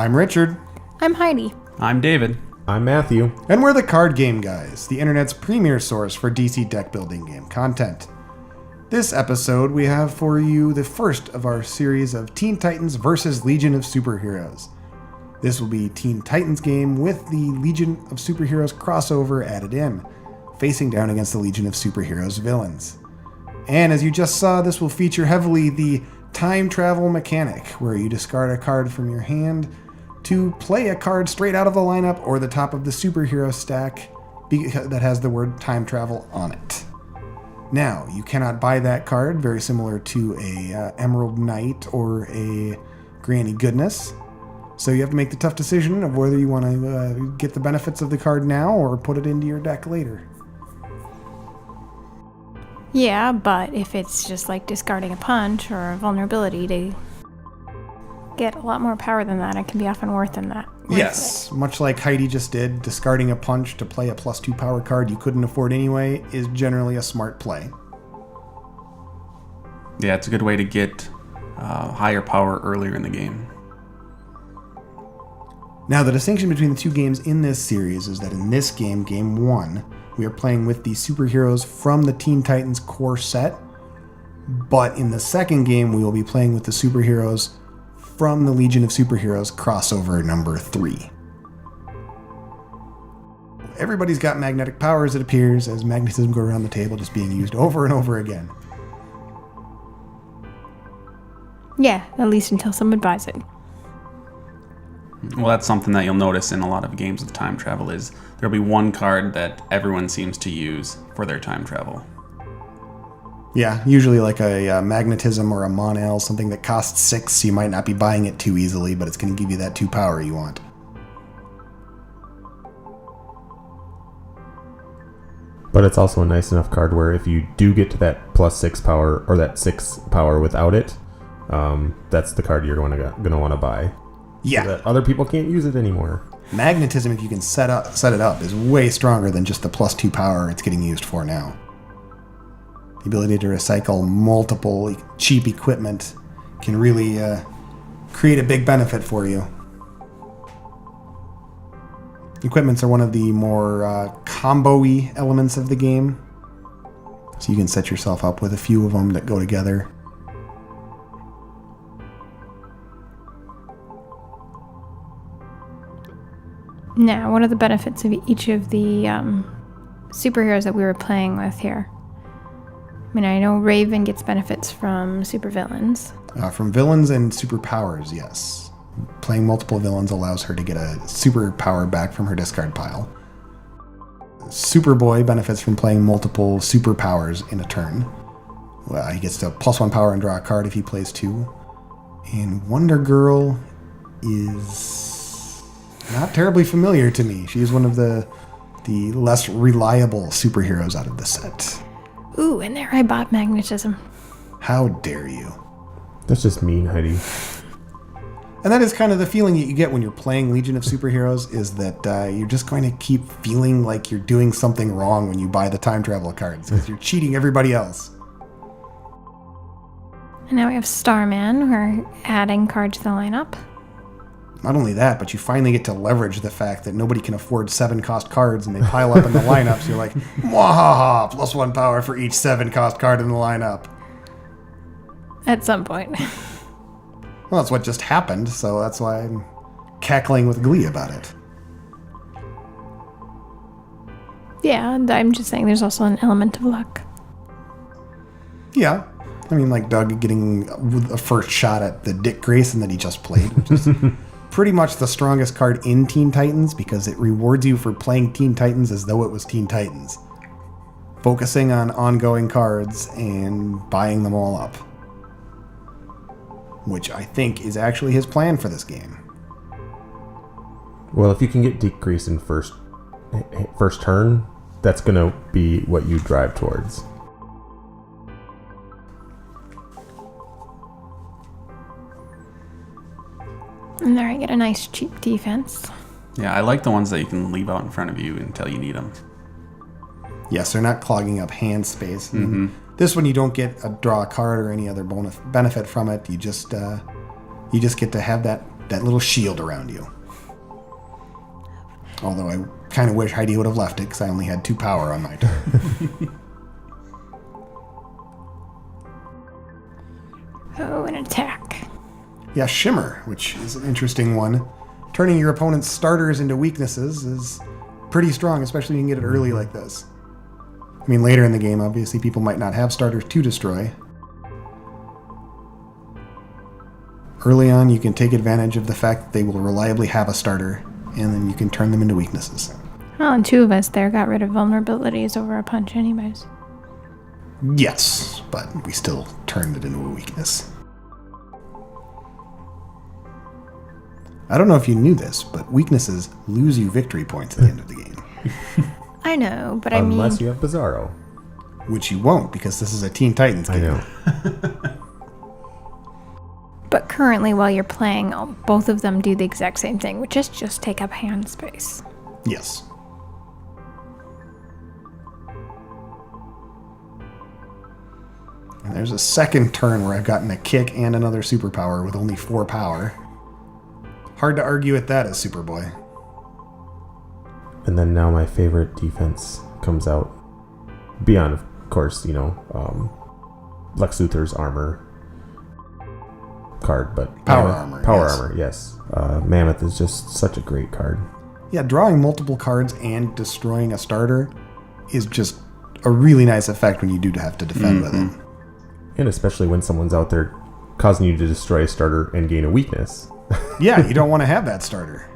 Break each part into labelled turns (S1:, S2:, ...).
S1: I'm Richard.
S2: I'm Heidi.
S3: I'm David.
S4: I'm Matthew.
S1: And we're the Card Game Guys, the internet's premier source for DC deck building game content. This episode, we have for you the first of our series of Teen Titans vs. Legion of Superheroes. This will be Teen Titans game with the Legion of Superheroes crossover added in, facing down against the Legion of Superheroes villains. And as you just saw, this will feature heavily the time travel mechanic, where you discard a card from your hand to play a card straight out of the lineup or the top of the superhero stack that has the word time travel on it. Now, you cannot buy that card, very similar to a Emerald Knight or a Granny Goodness. So you have to make the tough decision of whether you want to get the benefits of the card now or put it into your deck later.
S2: Yeah, but if it's just like discarding a punch or a vulnerability to get a lot more power than that, it can be often worth that.
S1: Yes, much like Heidi just did, discarding a punch to play a +2 power card you couldn't afford anyway is generally a smart play.
S3: Yeah, it's a good way to get higher power earlier in the game.
S1: Now, the distinction between the two games in this series is that in this game, Game 1, we are playing with the superheroes from the Teen Titans core set, but in the second game, we will be playing with the superheroes from the Legion of Superheroes crossover number 3. Everybody's got magnetic powers, it appears, as magnetism goes around the table, just being used over and over again.
S2: Yeah, at least until someone buys it.
S3: Well, that's something that you'll notice in a lot of games with time travel is there'll be one card that everyone seems to use for their time travel.
S1: Yeah, usually like a magnetism or a Mon-El, something that costs 6, so you might not be buying it too easily, but it's going to give you that 2 power you want.
S4: But it's also a nice enough card where if you do get to that +6 power or that 6 power without it, that's the card you're going to want to buy.
S1: Yeah.
S4: So that other people can't use it anymore.
S1: Magnetism, if you can set it up, is way stronger than just the +2 power it's getting used for now. The ability to recycle multiple cheap equipment can really create a big benefit for you. Equipments are one of the more combo-y elements of the game, so you can set yourself up with a few of them that go together.
S2: Now, what are the benefits of each of the superheroes that we were playing with here? I mean, I know Raven gets benefits from supervillains.
S1: From villains and superpowers, yes. Playing multiple villains allows her to get a superpower back from her discard pile. Superboy benefits from playing multiple superpowers in a turn. Well, he gets to +1 power and draw a card if he plays 2. And Wonder Girl is not terribly familiar to me. She is one of the less reliable superheroes out of the set.
S2: Ooh, and there I bought magnetism.
S1: How dare you?
S4: That's just mean, Heidi.
S1: And that is kind of the feeling that you get when you're playing Legion of Superheroes, is that you're just going to keep feeling like you're doing something wrong when you buy the time travel cards, because you're cheating everybody else.
S2: And now we have Starman. We're adding cards to the lineup.
S1: Not only that, but you finally get to leverage the fact that nobody can afford 7-cost cards and they pile up in the lineup, so you're like, mwahaha, +1 power for each 7-cost card in the lineup.
S2: At some point.
S1: Well, that's what just happened, so that's why I'm cackling with glee about it.
S2: Yeah, and I'm just saying there's also an element of luck.
S1: Yeah. I mean, like Doug getting a first shot at the Dick Grayson that he just played, which is pretty much the strongest card in Teen Titans because it rewards you for playing Teen Titans as though it was Teen Titans. Focusing on ongoing cards and buying them all up. Which I think is actually his plan for this game.
S4: Well, if you can get Dick Grayson first turn, that's going to be what you drive towards.
S2: And there I get a nice cheap defense.
S3: Yeah, I like the ones that you can leave out in front of you until you need them.
S1: Yes, they're not clogging up hand space.
S3: Mm-hmm.
S1: This one you don't get a draw a card or any other bonus benefit from it. You just get to have that that little shield around you. Although I kind of wish Heidi would have left it because I only had 2 power on my turn.
S2: Oh, an attack.
S1: Yeah, Shimmer, which is an interesting one. Turning your opponent's starters into weaknesses is pretty strong, especially if you can get it early like this. I mean, later in the game, obviously, people might not have starters to destroy. Early on, you can take advantage of the fact that they will reliably have a starter, and then you can turn them into weaknesses.
S2: Oh, and 2 of us there got rid of vulnerabilities over a punch anyways.
S1: Yes, but we still turned it into a weakness. I don't know if you knew this, but weaknesses lose you victory points at the end of the game.
S2: I know, but
S4: Unless you have Bizarro.
S1: Which you won't, because this is a Teen Titans game.
S4: I know.
S2: But currently, while you're playing, both of them do the exact same thing, which is just take up hand space.
S1: Yes. And there's a second turn where I've gotten a kick and another superpower with only 4 power. Hard to argue with that as Superboy.
S4: And then now my favorite defense comes out. Beyond, of course, Lex Luthor's armor card, but
S1: Power armor,
S4: Power
S1: yes.
S4: armor, yes. Mammoth is just such a great card.
S1: Yeah, drawing multiple cards and destroying a starter is just a really nice effect when you do have to defend with it.
S4: And especially when someone's out there causing you to destroy a starter and gain a weakness.
S1: Yeah, you don't want to have that starter.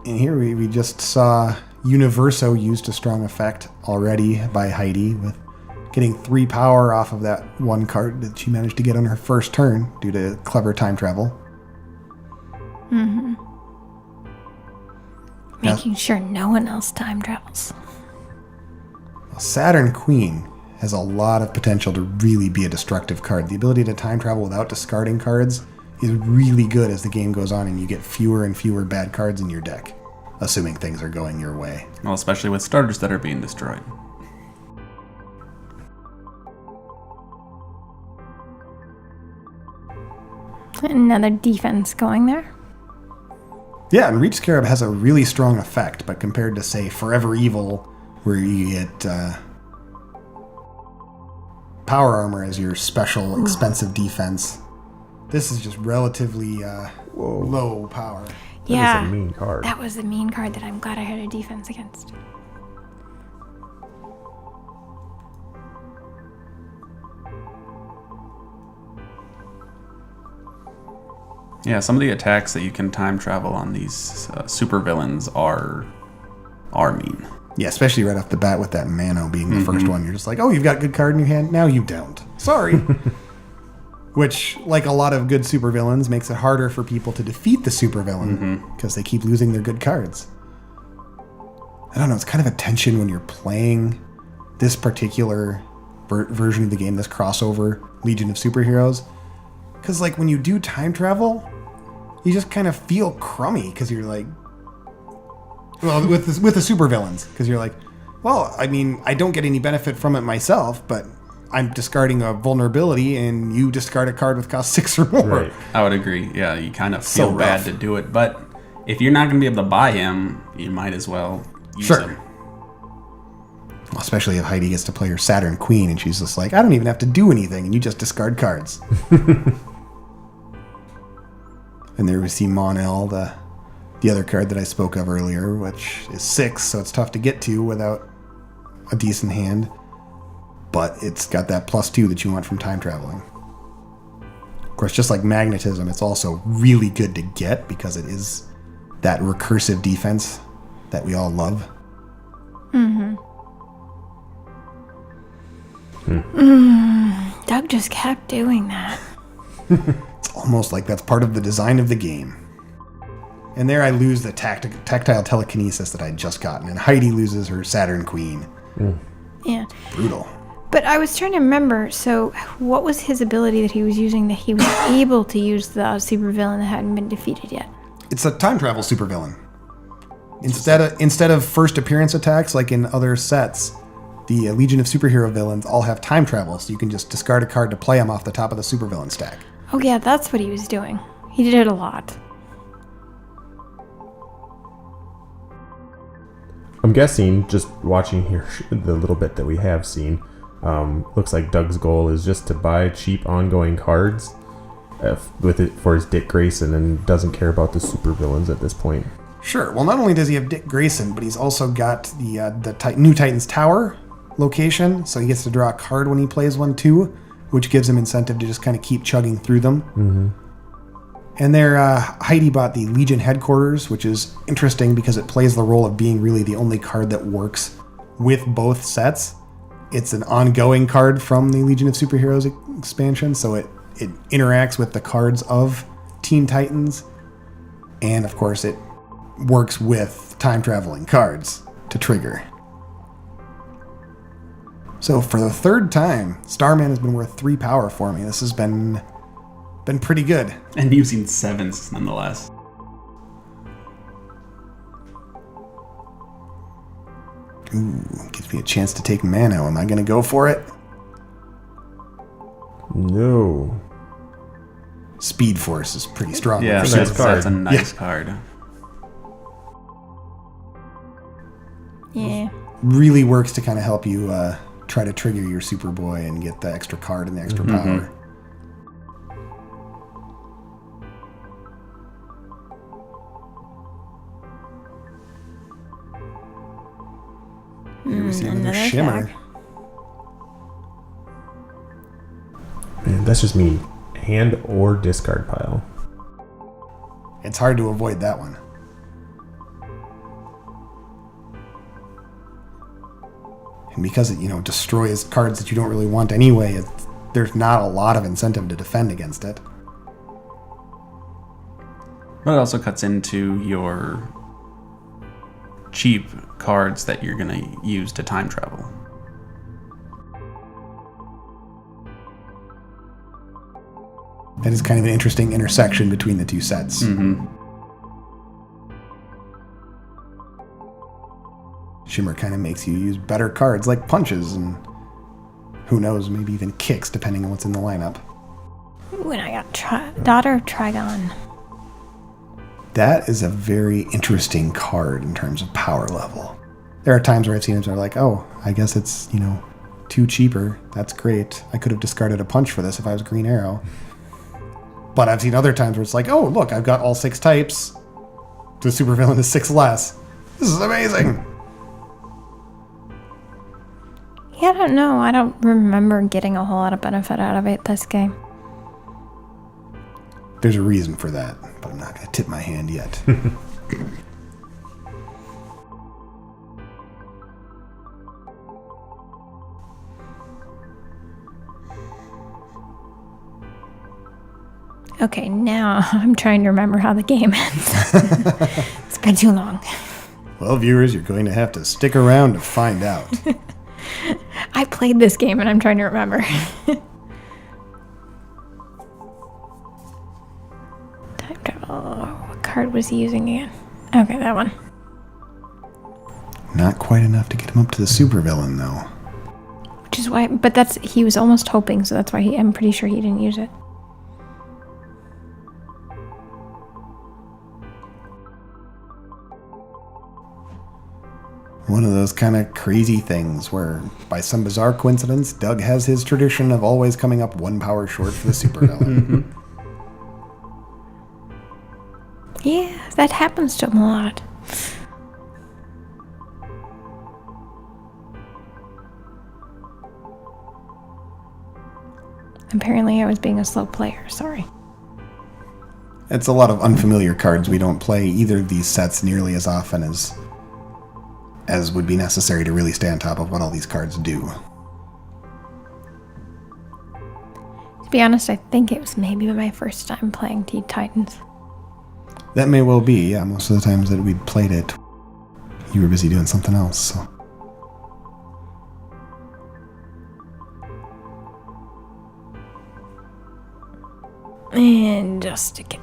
S1: And here we just saw Universo used a strong effect already by Heidi with getting 3 power off of that one card that she managed to get on her first turn due to clever time travel.
S2: Mm-hmm. Making sure no one else time travels.
S1: Saturn Queen has a lot of potential to really be a destructive card. The ability to time travel without discarding cards is really good as the game goes on and you get fewer and fewer bad cards in your deck, assuming things are going your way.
S3: Well, especially with starters that are being destroyed.
S2: Another defense going there.
S1: Yeah, and Reach Scarab has a really strong effect, but compared to, say, Forever Evil, where you get Power Armor as your special expensive defense, this is just relatively low power.
S2: Yeah,
S4: That is a mean card.
S2: that was the mean card that I'm glad I had a defense against.
S3: Yeah, some of the attacks that you can time travel on these super villains are mean.
S1: Yeah, especially right off the bat with that Mano being the first one. You're just like, oh, you've got a good card in your hand. Now you don't. Sorry. Which, like a lot of good supervillains, makes it harder for people to defeat the supervillain because they keep losing their good cards. I don't know. It's kind of a tension when you're playing this particular version of the game, this crossover Legion of Superheroes. Because, like, when you do time travel, you just kind of feel crummy because you're like, well, with the supervillains, because you're like, well, I mean, I don't get any benefit from it myself, but I'm discarding a vulnerability, and you discard a card with cost 6 or more.
S4: Right.
S3: I would agree. Yeah, you kind of feel
S1: So
S3: bad
S1: rough.
S3: to do it, but if you're not going to be able to buy him, you might as well use
S1: Sure.
S3: him.
S1: Well, especially if Heidi gets to play her Saturn Queen, and she's just like, I don't even have to do anything, and you just discard cards. And there we see Mon-El, the other card that I spoke of earlier, which is 6, so it's tough to get to without a decent hand. But it's got that +2 that you want from time traveling. Of course, just like magnetism, it's also really good to get because it is that recursive defense that we all love.
S2: Doug just kept doing that.
S1: It's almost like that's part of the design of the game. And there I lose the tactile telekinesis that I'd just gotten, and Heidi loses her Saturn Queen.
S2: Yeah.
S1: Brutal.
S2: But I was trying to remember, so what was his ability that he was using that he was able to use the supervillain that hadn't been defeated yet?
S1: It's a time travel supervillain. Instead of first appearance attacks like in other sets, the Legion of Superhero villains all have time travel, so you can just discard a card to play them off the top of the supervillain stack.
S2: Oh yeah, that's what he was doing. He did it a lot.
S4: I'm guessing, just watching here, the little bit that we have seen, looks like Doug's goal is just to buy cheap ongoing cards with it for his Dick Grayson, and doesn't care about the supervillains at this point.
S1: Sure. Well, not only does he have Dick Grayson, but he's also got the New Titans Tower location, so he gets to draw a card when he plays one too, which gives him incentive to just kind of keep chugging through them.
S4: Mm-hmm.
S1: And there, Heidi bought the Legion Headquarters, which is interesting because it plays the role of being really the only card that works with both sets. It's an ongoing card from the Legion of Superheroes expansion, so it interacts with the cards of Teen Titans, and of course it works with time-traveling cards to trigger. So for the third time, Starman has been worth 3 power for me. This has been pretty good.
S3: And using 7s nonetheless.
S1: Ooh, gives me a chance to take Mano. Am I going to go for it?
S4: No.
S1: Speed Force is pretty strong.
S3: Yeah,
S4: It's a nice
S3: that's a
S4: card.
S3: nice card.
S2: Yeah.
S1: Really works to kind of help you try to trigger your Superboy and get the extra card and the extra power. Here we see another shimmer.
S2: tag.
S4: Man, that's just me. Hand or discard pile.
S1: It's hard to avoid that one. And because it, destroys cards that you don't really want anyway, there's not a lot of incentive to defend against it.
S3: But it also cuts into your cheap cards that you're going to use to time travel.
S1: That is kind of an interesting intersection between the two sets.
S3: Mm-hmm.
S1: Shimmer kind of makes you use better cards like punches and who knows, maybe even kicks depending on what's in the lineup.
S2: Ooh, and I got Daughter of Trigon.
S1: That is a very interesting card in terms of power level. There are times where I've seen them that are like, oh, I guess it's, 2 cheaper. That's great. I could have discarded a punch for this if I was Green Arrow. But I've seen other times where it's like, oh, look, I've got all 6 types. The supervillain is 6 less. This is amazing.
S2: Yeah, I don't know. I don't remember getting a whole lot of benefit out of it this game.
S1: There's a reason for that, but I'm not going to tip my hand yet.
S2: Okay, now I'm trying to remember how the game ends. It's been too long.
S1: Well, viewers, you're going to have to stick around to find out.
S2: I played this game and I'm trying to remember. Time travel. What card was he using again? Okay, that one.
S1: Not quite enough to get him up to the supervillain, though.
S2: Which is why, but he was almost hoping, so that's why I'm pretty sure he didn't use it.
S1: One of those kind of crazy things where, by some bizarre coincidence, Doug has his tradition of always coming up 1 power short for the supervillain.
S2: Yeah, that happens to him a lot. Apparently I was being a slow player, sorry.
S1: It's a lot of unfamiliar cards. We don't play either of these sets nearly as often as would be necessary to really stay on top of what all these cards do.
S2: To be honest, I think it was maybe my first time playing Teen Titans.
S1: That may well be, yeah. Most of the times that we'd played it, you were busy doing something else, so.
S2: And just a kick.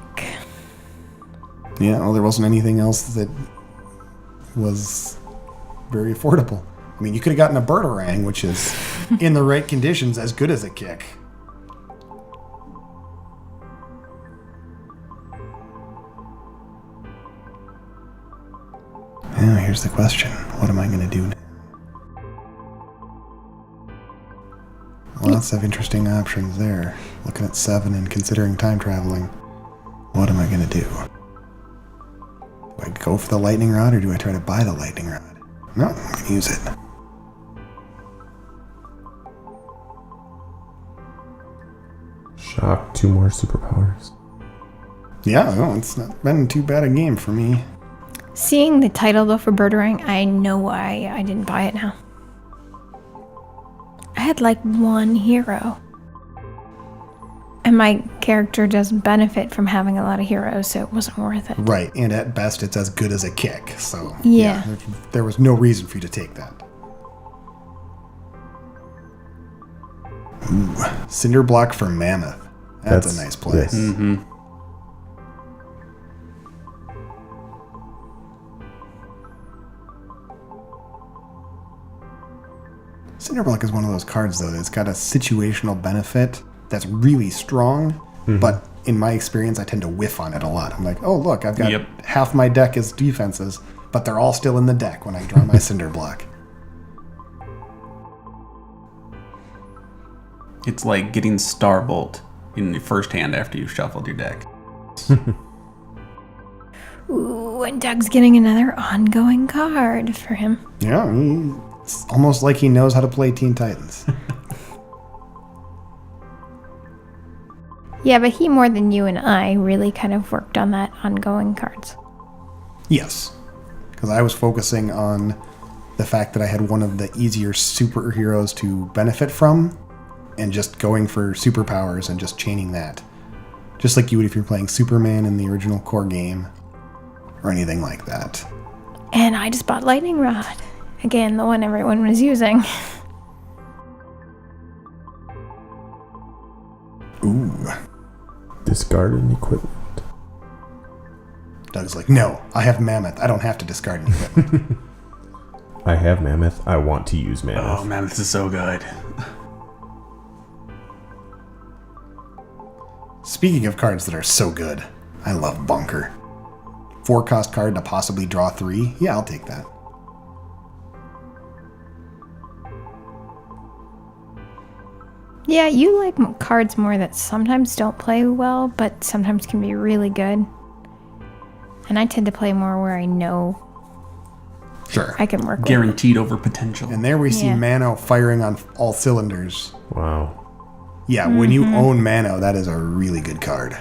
S1: Yeah, well, there wasn't anything else that was very affordable. I mean, you could have gotten a Birdarang, which is, in the right conditions, as good as a kick. Now, here's the question. What am I going to do now? Lots of interesting options there. Looking at 7 and considering time traveling. What am I going to do? Do I go for the lightning rod or do I try to buy the lightning rod? No, I'm going to use it.
S4: Shock, 2 more superpowers.
S1: Yeah, no, it's not been too bad a game for me.
S2: Seeing the title though for Birdering, I know why I didn't buy it now. I had like 1 hero. And my character doesn't benefit from having a lot of heroes, so it wasn't worth it.
S1: Right, and at best it's as good as a kick, so
S2: Yeah.
S1: there was no reason for you to take that. Ooh, Cinder Block for Mammoth. That's a nice play.
S4: Yes.
S3: Mm-hmm.
S1: Cinder Block is one of those cards, though, that's got a situational benefit that's really strong, but in my experience, I tend to whiff on it a lot. I'm like, oh, look, I've got half my deck as defenses, but they're all still in the deck when I draw my Cinder Block.
S3: It's like getting Starbolt in your first hand after you've shuffled your deck.
S2: Ooh, and Doug's getting another ongoing card for him.
S1: Yeah, it's almost like he knows how to play Teen Titans.
S2: Yeah, but he more than you and I really kind of worked on that ongoing cards.
S1: Yes, because I was focusing on the fact that I had one of the easier superheroes to benefit from, and just going for superpowers and just chaining that. Just like you would if you're playing Superman in the original core game, or anything like that.
S2: And I just bought Lightning Rod. Again, the one everyone was using.
S1: Ooh.
S4: Discard an equipment.
S1: Doug's like, no, I have Mammoth. I don't have to discard any equipment.
S4: I have Mammoth. I want to use Mammoth.
S3: Oh man, this is so good.
S1: Speaking of cards that are so good, I love Bunker. 4-cost card to possibly draw 3? Yeah, I'll take that.
S2: Yeah, you like cards more that sometimes don't play well, but sometimes can be really good. And I tend to play more where I know
S1: Sure.
S2: I can work with it.
S3: Guaranteed over potential.
S1: And there we see
S2: Yeah.
S1: Mano firing on all cylinders.
S4: Wow.
S1: Yeah, when you own Mano, that is a really good card.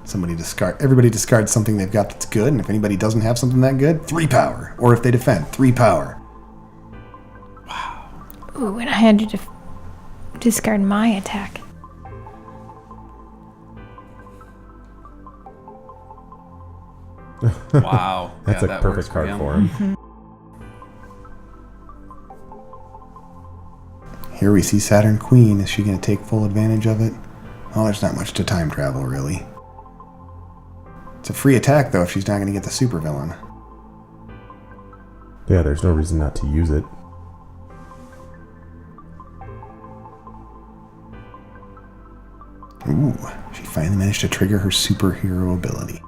S1: Everybody discards something they've got that's good, and if anybody doesn't have something that good, 3 power. Or if they defend, 3 power.
S2: Ooh, and I had to discard my attack.
S3: Wow.
S4: That's
S3: Yeah,
S4: a
S3: that
S4: perfect
S3: works
S4: card
S3: him.
S4: for him.
S1: Here we see Saturn Queen. Is she going to take full advantage of it? Well, there's not much to time travel, really. It's a free attack, though, if she's not going to get the supervillain.
S4: Yeah, there's no reason not to use it.
S1: Ooh, she finally managed to trigger her superhero ability.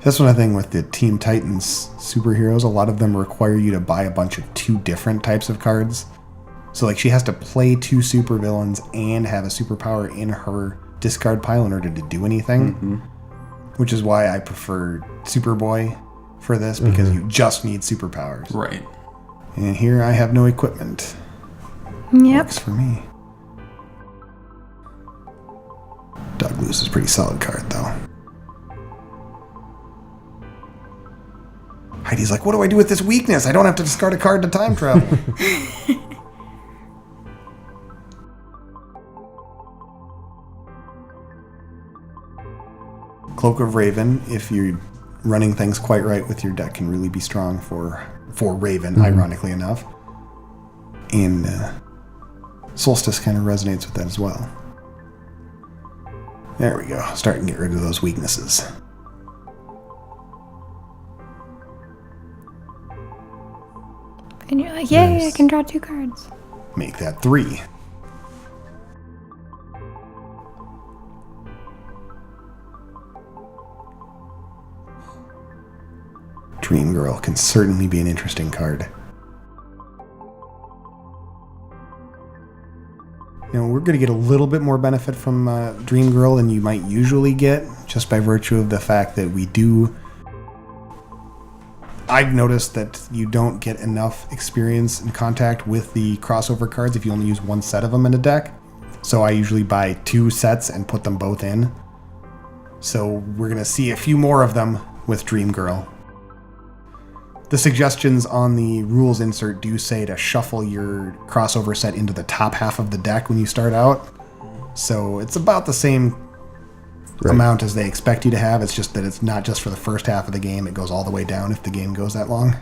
S1: That's one thing with the Teen Titans superheroes. A lot of them require you to buy a bunch of 2 different types of cards. So, like, she has to play 2 supervillains and have a superpower in her discard pile in order to do anything. Which is why I prefer Superboy for this, because you just need superpowers.
S3: Right.
S1: And here I have no equipment.
S2: Yep.
S1: Works for me. Doug loses a pretty solid card, though. Heidi's like, what do I do with this weakness? I don't have to discard a card to time travel. Cloak of Raven, if you're running things quite right with your deck, can really be strong for Raven, ironically enough. And Solstice kind of resonates with that as well. There we go. Starting to get rid of those weaknesses.
S2: And you're like, yay, I
S4: Nice.
S2: can draw 2 cards.
S1: Make that 3. Dream Girl can certainly be an interesting card. We're going to get a little bit more benefit from Dream Girl than you might usually get, just by virtue of the fact that we do... I've noticed that you don't get enough experience and contact with the crossover cards if you only use one set of them in a deck. So I usually buy 2 sets and put them both in. So we're going to see a few more of them with Dream Girl. The suggestions on the rules insert do say to shuffle your crossover set into the top half of the deck when you start out. So it's about the same amount as they expect you to have. It's just that it's not just for the first half of the game. It goes all the way down if the game goes that long.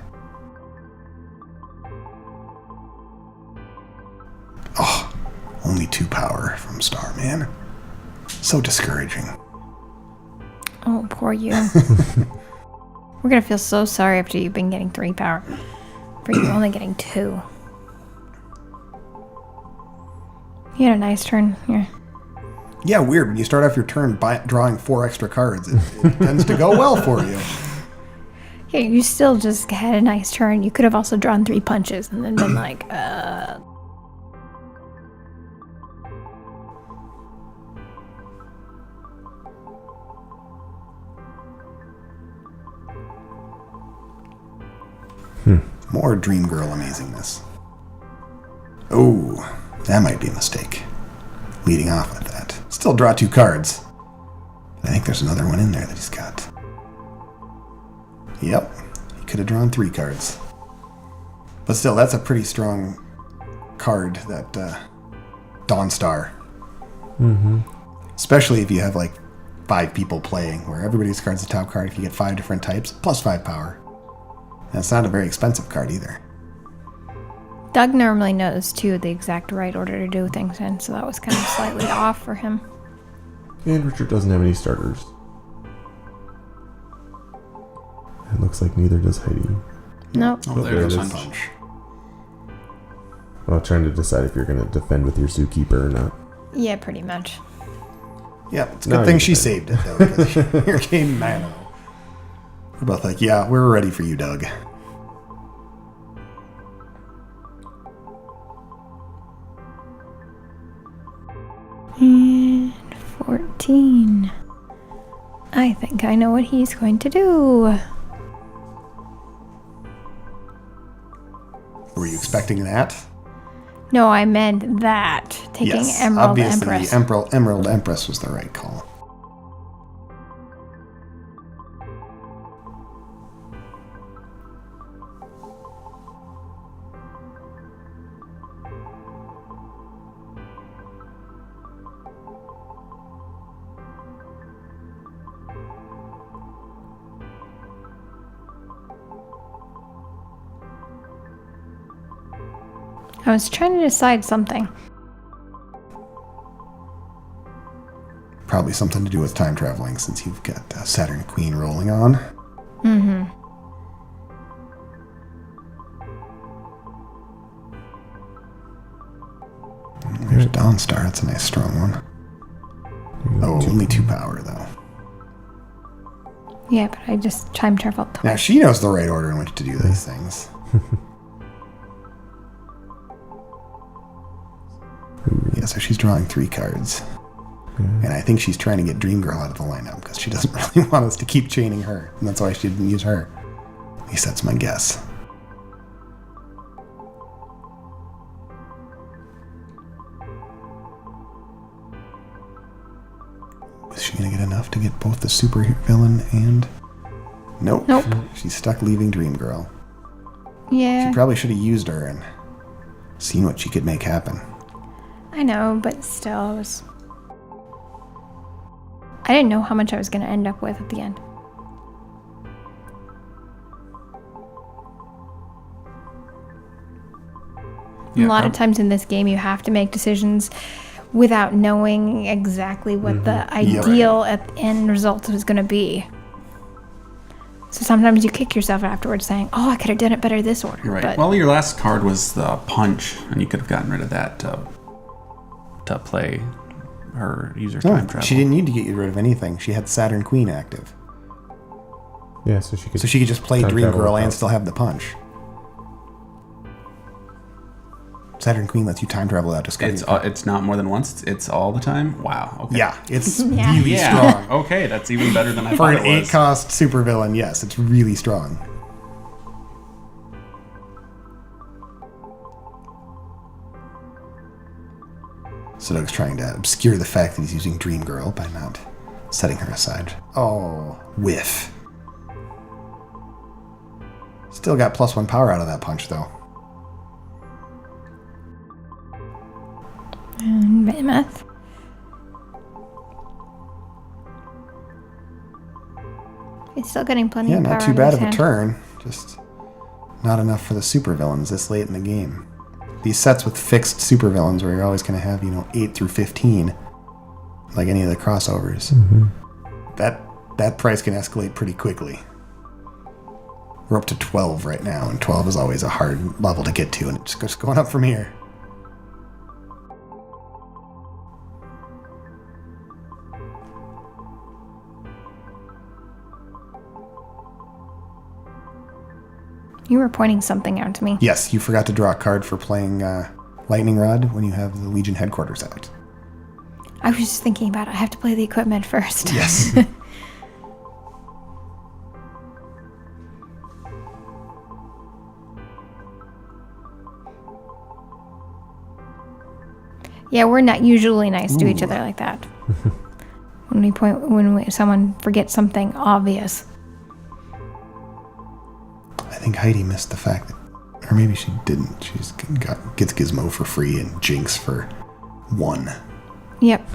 S1: Oh, only 2 power from Starman. So discouraging.
S2: Oh, poor you. We're going to feel so sorry after you've been getting 3 power. For you only getting 2. You had a nice turn here.
S1: Yeah, weird. When you start off your turn drawing 4 extra cards, it tends to go well for you.
S2: Yeah, you still just had a nice turn. You could have also drawn 3 punches and then been like,
S1: More Dream Girl amazingness. Oh, that might be a mistake. Leading off with that. Still draw 2 cards. I think there's another one in there that he's got. Yep, he could have drawn 3 cards. But still, that's a pretty strong card, that Dawnstar. Mm-hmm. Especially if you have like 5 people playing, where everybody's card's the top card. If you get 5 different types, plus 5 power. And it's not a very expensive card either.
S2: Doug normally knows, too, the exact right order to do things in, so that was kind of slightly off for him.
S4: And Richard doesn't have any starters. It looks like neither does Heidi.
S2: Nope.
S3: Oh, there
S4: it
S3: goes
S4: is.
S3: Punch.
S4: Well, trying to decide if you're going to defend with your Zookeeper or not.
S2: Yeah, pretty much.
S1: Yeah, it's a good thing she saved it, though, because you're game mana. We're both like, yeah, we're ready for you, Doug.
S2: And 14. I think I know what he's going to do.
S1: Were you expecting that?
S2: No, I meant that. Taking
S1: Yes,
S2: Emerald
S1: obviously
S2: Empress.
S1: the Emerald Empress was the right call.
S2: I was trying to decide something.
S1: Probably something to do with time traveling, since you've got Saturn Queen rolling on.
S2: Mm-hmm.
S1: There's Dawnstar. That's a nice strong one. Oh, only 2 power, though.
S2: Yeah, but I just time traveled twice.
S1: Now, she knows the right order in which to do these things. Yeah, so she's drawing 3 cards. And I think she's trying to get Dream Girl out of the lineup because she doesn't really want us to keep chaining her. And that's why she didn't use her. At least that's my guess. Is she going to get enough to get both the super villain and... Nope. She's stuck leaving Dream Girl.
S2: Yeah.
S1: She probably should have used her and seen what she could make happen.
S2: I know, but still, it was... I didn't know how much I was going to end up with at the end.
S3: Yeah,
S2: a lot of times in this game, you have to make decisions without knowing exactly what the ideal end result is going to be. So sometimes you kick yourself afterwards saying, oh, I could have done it better this order.
S3: Right.
S2: But
S3: Well, your last card was the Punch, and you could have gotten rid of that to play her user time travel.
S1: She didn't need to get rid of anything. She had Saturn Queen active.
S4: Yeah, so she could
S1: just play
S4: time
S1: Dream
S4: travel
S1: Girl and
S4: without-
S1: still have the punch. Saturn Queen lets you time travel without discarding.
S3: It's not more than once. It's all the time. Wow. Okay.
S1: Yeah, it's
S2: Yeah.
S1: really strong.
S3: Okay, that's even better than I
S1: For
S3: thought
S1: an
S3: it was.
S1: 8-cost supervillain, yes, it's really strong. So Doug's trying to obscure the fact that he's using Dream Girl by not setting her aside. Oh, whiff. Still got +1 power out of that punch, though.
S2: And Mammoth. He's still getting plenty
S1: Yeah,
S2: of power.
S1: not too
S2: out of
S1: bad
S2: his
S1: of a
S2: hand.
S1: turn. Just not enough for the supervillains this late in the game. These sets with fixed supervillains where you're always going to have, 8 through 15, like any of the crossovers. That price can escalate pretty quickly. We're up to 12 right now, and 12 is always a hard level to get to, and it's just going up from here.
S2: You were pointing something out to me.
S1: Yes, you forgot to draw a card for playing Lightning Rod when you have the Legion headquarters out.
S2: I was just thinking about it. I have to play the equipment first.
S1: Yes.
S2: Yeah, we're not usually nice to each other like that. when someone forgets something obvious.
S1: I think Heidi missed the fact that, or maybe she didn't. Gets Gizmo for free and Jinx for 1.
S2: Yep.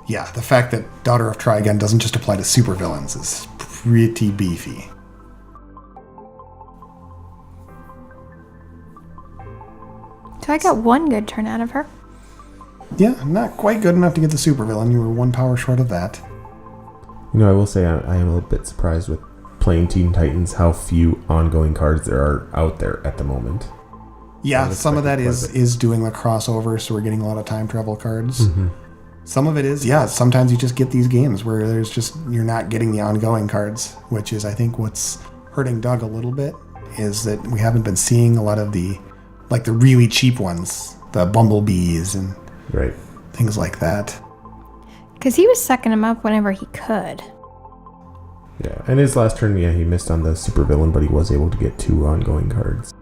S1: Yeah, the fact that Daughter of Trigon doesn't just apply to supervillains is pretty beefy.
S2: So I got one good turn out of her.
S1: Yeah, not quite good enough to get the supervillain. You were 1 power short of that.
S4: I will say I am a little bit surprised with playing Teen Titans how few ongoing cards there are out there at the moment.
S1: Yeah, some of that
S4: expected
S1: is doing the crossover, so we're getting a lot of time travel cards. Some of it is, sometimes you just get these games where you're not getting the ongoing cards, which is, I think, what's hurting Doug a little bit, is that we haven't been seeing a lot of the really cheap ones, the Bumblebees and
S4: Right.
S1: things like that.
S2: Because he was sucking him up whenever he could.
S4: Yeah, and his last turn, he missed on the supervillain, but he was able to get 2 ongoing cards.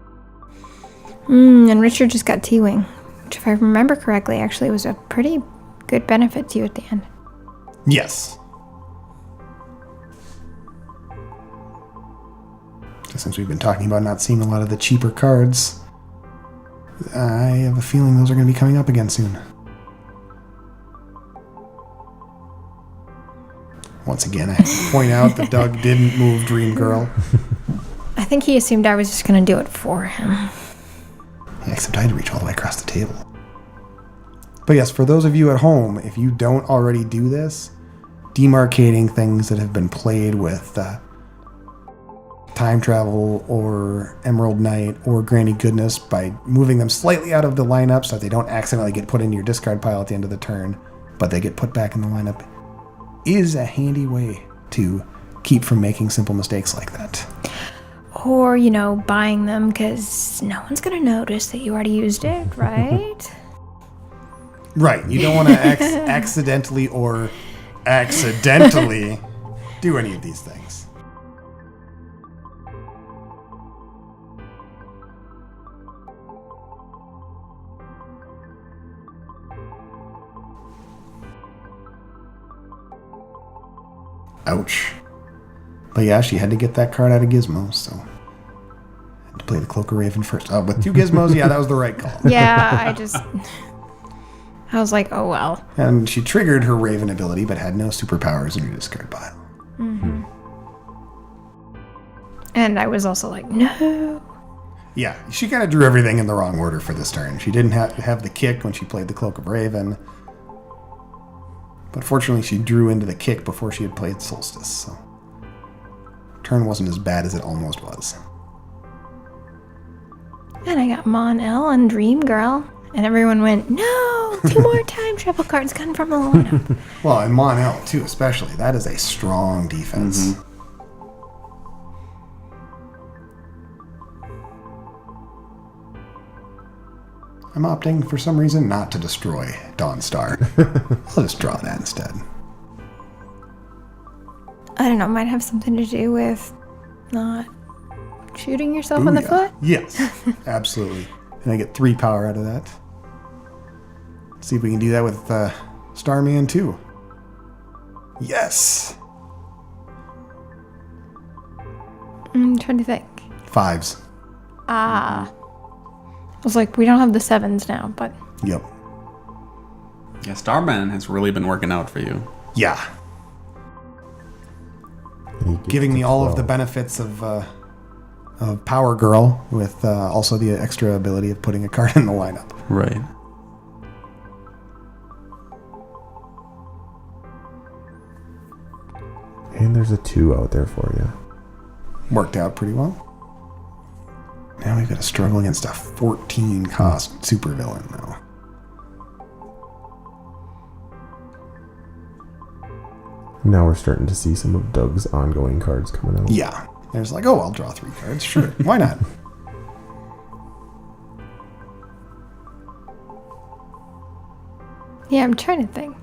S2: And Richard just got T-Wing, which, if I remember correctly, actually was a pretty good benefit to you at the end.
S1: Yes. Just since we've been talking about not seeing a lot of the cheaper cards, I have a feeling those are going to be coming up again soon. Once again, I have to point out that Doug didn't move Dream Girl.
S2: I think he assumed I was just going to do it for him.
S1: Yeah, except I had to reach all the way across the table. But yes, for those of you at home, if you don't already do this, demarcating things that have been played with time travel or Emerald Knight or Granny Goodness by moving them slightly out of the lineup so that they don't accidentally get put into your discard pile at the end of the turn, but they get put back in the lineup, is a handy way to keep from making simple mistakes like that.
S2: Or, buying them because no one's going to notice that you already used it, right?
S1: Right. You don't want to accidentally do any of these things. Ouch. But yeah, she had to get that card out of Gizmo, so had to play the Cloak of Raven first. With 2 Gizmos, yeah, that was the right call.
S2: Yeah, I was like, oh well.
S1: And she triggered her Raven ability, but had no superpowers in her discard pile.
S2: Mm-hmm. And I was also like, no.
S1: Yeah, she kind of drew everything in the wrong order for this turn. She didn't have the kick when she played the Cloak of Raven. But fortunately, she drew into the kick before she had played Solstice, so turn wasn't as bad as it almost was.
S2: And I got Mon El and Dream Girl, and everyone went, no, 2 more time travel cards come from the lineup.
S1: Well, and Mon El, too, especially. That is a strong defense. I'm opting for some reason not to destroy Dawnstar. I'll just draw that instead.
S2: I don't know. It might have something to do with not shooting yourself in the foot.
S1: Yes, absolutely. And I get 3 power out of that. See if we can do that with Starman too. Yes.
S2: I'm trying to think.
S1: 5s.
S2: I was like, we don't have the 7s now, but
S1: Yep.
S3: Yeah, Starman has really been working out for you.
S1: Yeah. Giving me all of the benefits of Power Girl with also the extra ability of putting a card in the lineup.
S3: Right.
S4: And there's a 2 out there for you.
S1: Worked out pretty well. Now we've got to struggle against a 14 cost supervillain now.
S4: Now we're starting to see some of Doug's ongoing cards coming out.
S1: Yeah. There's like, oh, I'll draw 3 cards. Sure. Why not?
S2: yeah, I'm trying to think.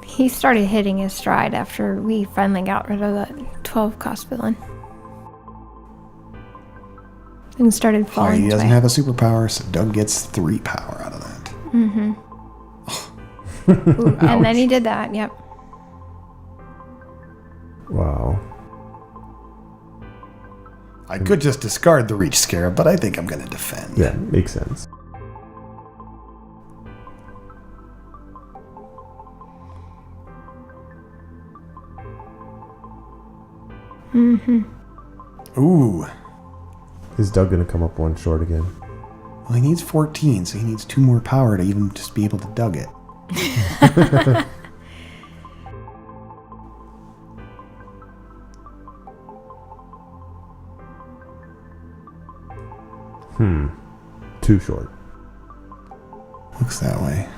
S2: He started hitting his stride after we finally got rid of that 12 cost villain. And started falling.
S1: He doesn't have a superpower, so Doug gets 3 power out of that.
S2: Mm-hmm. Ooh, and then he did that, yep.
S4: Wow.
S1: I could just discard the Reach Scarab, but I think I'm going to defend.
S4: Yeah, makes sense.
S2: Mm-hmm.
S1: Ooh.
S4: Is Doug going to come up 1 short again?
S1: Well, he needs 14, so he needs 2 more power to even just be able to Doug it.
S4: Too short.
S1: Looks that way.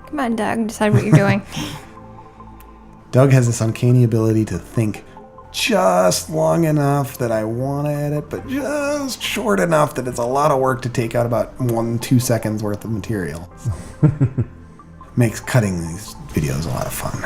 S2: Come on, Doug, decide what you're doing.
S1: Doug has this uncanny ability to think just long enough that I want to edit, but just short enough that it's a lot of work to take out about 1-2 seconds worth of material. Makes cutting these videos a lot of fun.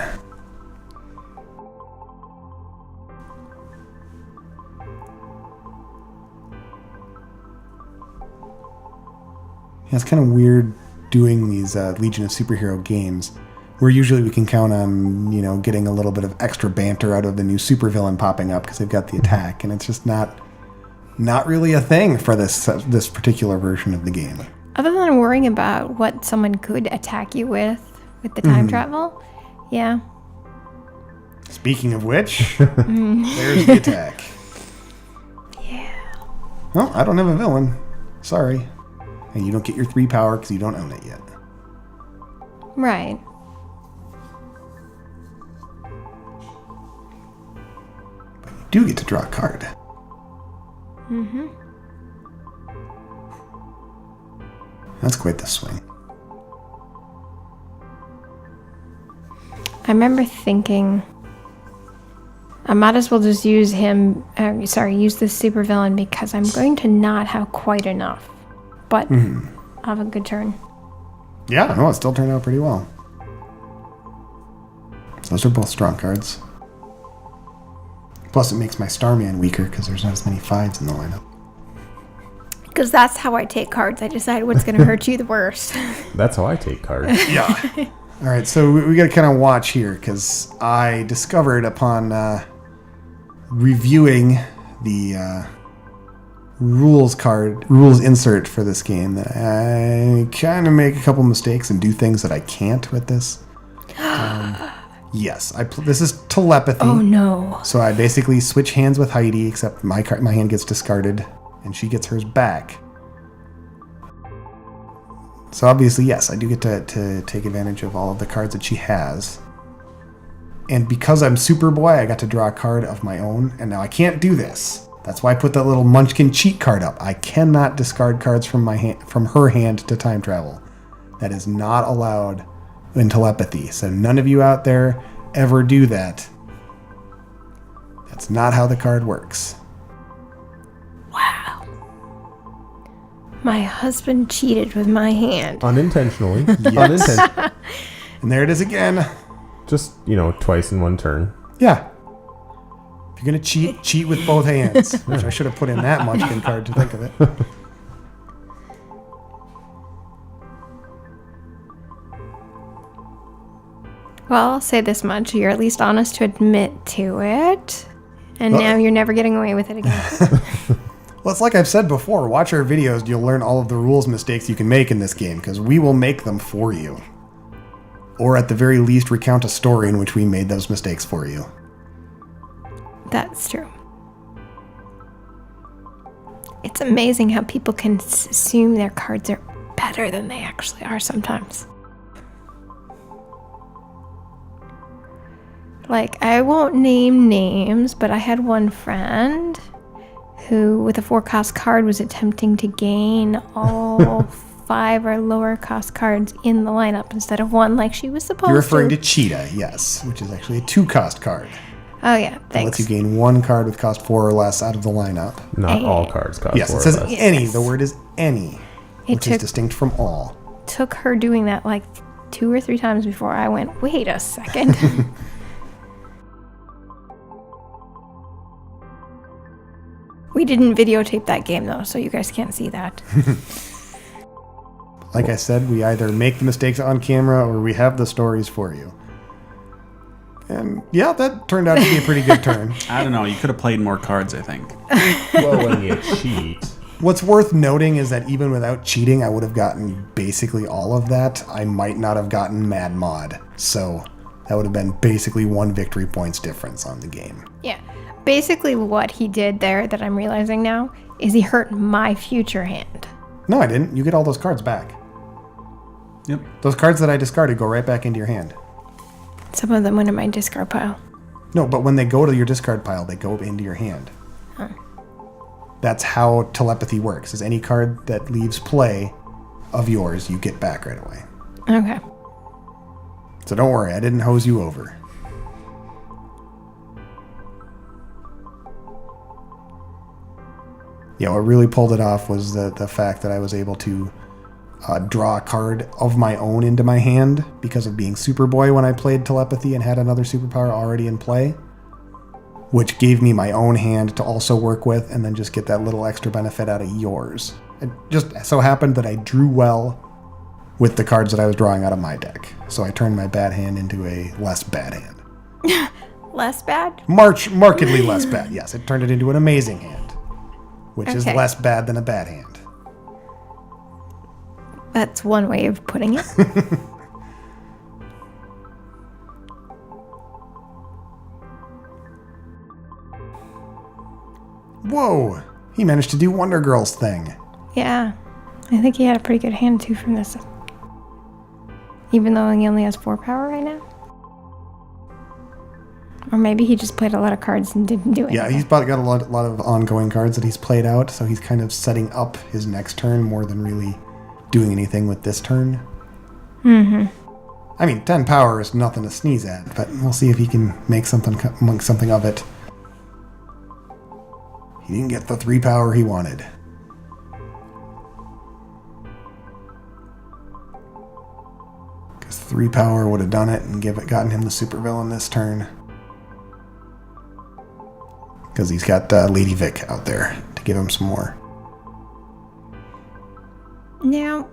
S1: Yeah, it's kind of weird doing these Legion of Superhero games where usually we can count on, getting a little bit of extra banter out of the new supervillain popping up because they've got the attack, and it's just not really a thing for this particular version of the game.
S2: Other than worrying about what someone could attack you with the time travel, yeah.
S1: Speaking of which, there's the attack.
S2: Yeah.
S1: Well, I don't have a villain. Sorry. And you don't get your 3 power because you don't own it yet.
S2: Right.
S1: But you do get to draw a card.
S2: Mm-hmm.
S1: That's quite the swing.
S2: I remember thinking, I might as well just use use this supervillain because I'm going to not have quite enough. But I have a good turn.
S1: Yeah, no, it still turned out pretty well. Those are both strong cards. Plus, it makes my Starman weaker because there's not as many 5s in the lineup.
S2: Because that's how I take cards. I decide what's going to hurt you the worst.
S4: That's how I take cards.
S1: Yeah. All right, so we got to kind of watch here because I discovered upon reviewing the rules insert for this game that I kind of make a couple mistakes and do things that I can't with this. Yes, this is telepathy.
S2: Oh no!
S1: So I basically switch hands with Heidi, except my hand gets discarded and she gets hers back. So obviously, yes, I do get to take advantage of all of the cards that she has. And because I'm Superboy, I got to draw a card of my own, and now I can't do this. That's why I put that little Munchkin cheat card up. I cannot discard cards from her hand to time travel. That is not allowed in telepathy. So none of you out there ever do that. That's not how the card works.
S2: Wow. My husband cheated with my hand.
S4: Unintentionally.
S1: Yes. And there it is again.
S4: Just, twice in one turn.
S1: Yeah. If you're going to cheat with both hands. Which I should have put in that munchkin card to think of it.
S2: Well, I'll say this much. You're at least honest to admit to it. And
S1: Well-
S2: now you're never getting away with it again.
S1: Well, it's like I've said before. Watch our videos. You'll learn all of the rules mistakes you can make in this game because we will make them for you. Or at the very least, recount a story in which we made those mistakes for you.
S2: That's true. It's amazing how people can assume their cards are better than they actually are sometimes. Like, I won't name names, but I had one friend who, with a 4-cost card, was attempting to gain all 5 or lower cost cards in the lineup instead of 1 like she was supposed to.
S1: You're referring to Cheetah, yes, which is actually a 2-cost card.
S2: Oh, yeah,
S1: It
S2: thanks.
S1: lets you gain 1 card with cost 4 or less out of the lineup.
S4: Not all cards cost
S1: Yes,
S4: 4
S1: it says
S4: or less.
S1: any.
S2: Yes.
S1: The word is any, which is
S2: took-
S1: distinct from all.
S2: Took her doing that like 2 or 3 times before I went, wait a second. We didn't videotape that game, though, so you guys can't see that.
S1: Like I said, we either make the mistakes on camera or we have the stories for you. And yeah, that turned out to be a pretty good turn.
S3: I don't know. You could have played more cards, I think.
S4: Well, when you cheat.
S1: What's worth noting is that even without cheating, I would have gotten basically all of that. I might not have gotten Mad Mod. So that would have been basically 1 victory points difference on the game.
S2: Yeah. Basically, what he did there that I'm realizing now is he hurt my future hand.
S1: No, I didn't. You get all those cards back.
S3: Yep.
S1: Those cards that I discarded go right back into your hand.
S2: Some of them went in my discard pile.
S1: No, but when they go to your discard pile, they go into your hand.
S2: Huh.
S1: That's how telepathy works. Is any card that leaves play of yours, you get back right away.
S2: Okay.
S1: So don't worry, I didn't hose you over. Yeah, what really pulled it off was the fact that I was able to draw a card of my own into my hand because of being Superboy when I played telepathy and had another superpower already in play, which gave me my own hand to also work with and then just get that little extra benefit out of yours. It just so happened that I drew well with the cards that I was drawing out of my deck, so I turned my bad hand into a less bad hand.
S2: Less bad?
S1: Markedly less bad, yes. It turned it into an amazing hand, which is
S2: Okay.
S1: less bad than a bad hand.
S2: That's one way of putting it.
S1: Whoa! He managed to do Wonder Girl's thing.
S2: Yeah. I think he had a pretty good hand, too, from this. Even though he only has 4 power right now. Or maybe he just played a lot of cards and didn't do anything.
S1: Yeah, he's probably got a lot of ongoing cards that he's played out, so he's kind of setting up his next turn more than really doing anything with this turn.
S2: Mm-hmm.
S1: I mean, 10 power is nothing to sneeze at, but we'll see if he can make something of it. He didn't get the 3 power he wanted. Because 3 power would have done it and gotten him the supervillain this turn. Because he's got Lady Vic out there to give him some more.
S2: Now,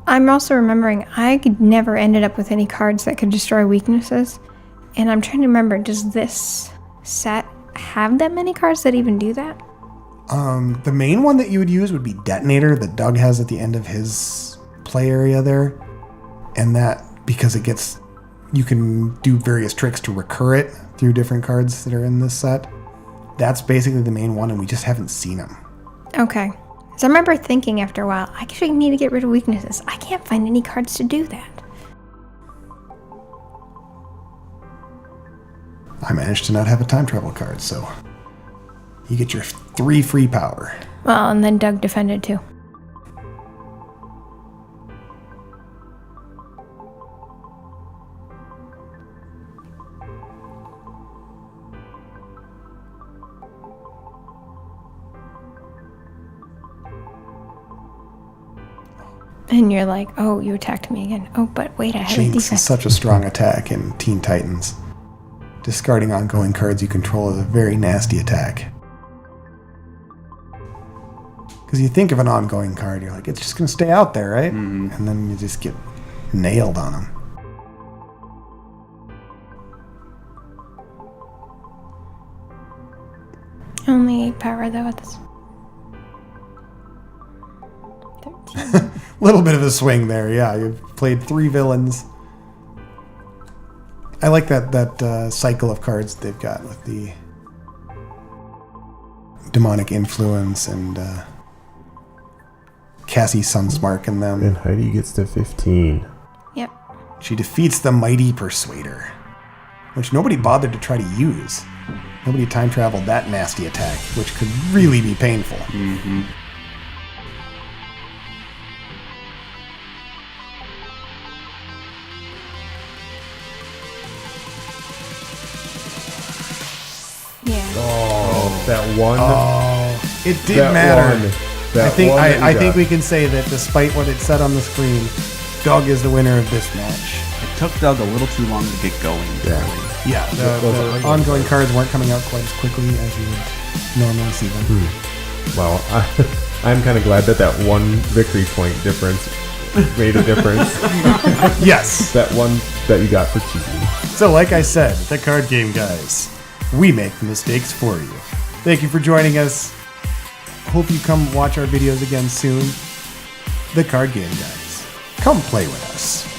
S2: I'm also remembering I never ended up with any cards that could destroy weaknesses. And I'm trying to remember, does this set have that many cards that even do that?
S1: The main one that you would use would be Detonator that Doug has at the end of his play area there. And that, because you can do various tricks to recur it through different cards that are in this set. That's basically the main one, and we just haven't seen them.
S2: Okay. So I remember thinking after a while, I actually need to get rid of weaknesses. I can't find any cards to do that.
S1: I managed to not have a time travel card, so you get your 3 free power.
S2: Well, and then Doug defended too. And you're like, oh, you attacked me again. Oh, but wait, I have a
S1: Jinx
S2: defense.
S1: is such a strong attack in Teen Titans. Discarding ongoing cards you control is a very nasty attack. Because you think of an ongoing card, you're like, it's just going to stay out there, right?
S3: Mm-hmm.
S1: And then you just get nailed on them.
S2: Only 8 power, though, at this. 13.
S1: Little bit of a swing there, yeah. You've played 3 villains. I like that cycle of cards they've got with the demonic influence and Cassie Sunsmark in them.
S4: And Heidi gets to 15.
S2: Yep.
S1: She defeats the mighty Persuader, which nobody bothered to try to use. Nobody time traveled that nasty attack, which could really be painful.
S3: Mm-hmm.
S2: Yeah.
S4: Oh, that one.
S1: Oh, it did
S4: that
S1: matter.
S4: one.
S1: I
S4: That
S1: think
S4: one that you
S1: I think
S4: got.
S1: we can say that despite what it said on the screen, Doug is the winner of this match.
S3: It took Doug a little too long to get going.
S4: Yeah.
S3: Really.
S1: Yeah, the ongoing cards weren't coming out quite as quickly as you would normally see them.
S4: Well, I'm kind of glad that one victory point difference made a difference.
S1: Yes.
S4: That one that you got for cheating.
S1: So like I said, the card game guys, we make the mistakes for you. Thank you for joining us. Hope you come watch our videos again soon. The card game guys, come play with us.